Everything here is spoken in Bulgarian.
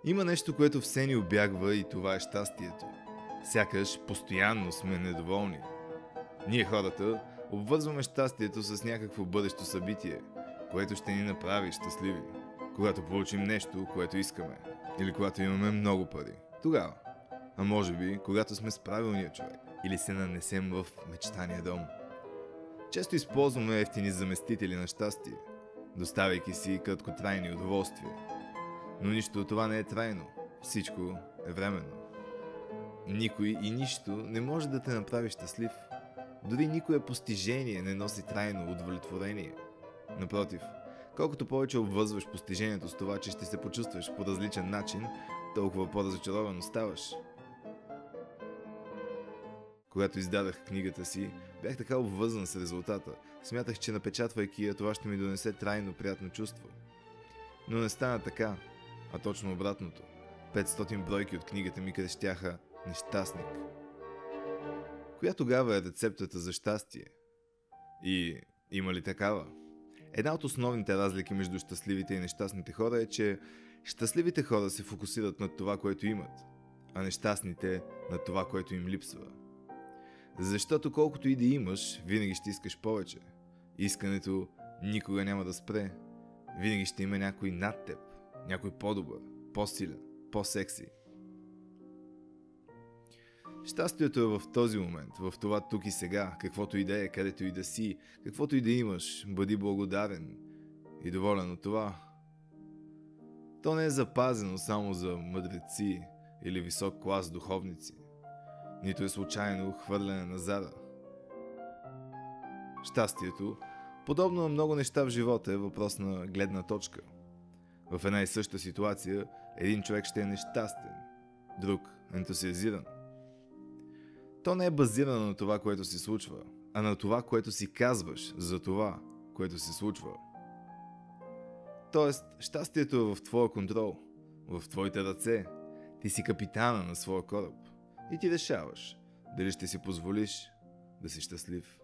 Има нещо, което все ни обягва и това е щастието. Сякаш постоянно сме недоволни. Ние хората обвързваме щастието с някакво бъдещо събитие, което ще ни направи щастливи. Когато получим нещо, което искаме. Или когато имаме много пари. Тогава. А може би, когато сме с правилния човек. Или се нанесем в мечтания дом. Често използваме евтини заместители на щастие, доставяйки си краткотрайни удоволствия. Но нищо от това не е трайно. Всичко е временно. Никой и нищо не може да те направи щастлив. Дори никое постижение не носи трайно удовлетворение. Напротив, колкото повече обвързваш постижението с това, че ще се почувстваш по различен начин, толкова по-разочарован ставаш. Когато издадах книгата си, бях така обвързан с резултата. Смятах, че напечатвайки я, това ще ми донесе трайно приятно чувство. Но не стана така, а точно обратното. 500 бройки от книгата ми крещяха нещастник. Коя тогава е рецептата за щастие? И има ли такава? Една от основните разлики между щастливите и нещастните хора е, че щастливите хора се фокусират над това, което имат, а нещастните над това, което им липсва. Защото колкото и да имаш, винаги ще искаш повече. Искането никога няма да спре. Винаги ще има някой над теб, някой по-добър, по-силен, по-секси. Щастието е в този момент, в това тук и сега, каквото и да е, където и да си, каквото и да имаш, бъди благодарен и доволен от това. То не е запазено само за мъдреци или висок клас духовници, нито е случайно хвърляне на зада. Щастието, подобно на много неща в живота, е въпрос на гледна точка. В една и съща ситуация един човек ще е нещастен, друг ентусиазиран. То не е базирано на това, което се случва, а на това, което си казваш за това, което се случва. Тоест, щастието е в твоя контрол, в твоите ръце. Ти си капитана на своя кораб и ти решаваш дали ще си позволиш да си щастлив.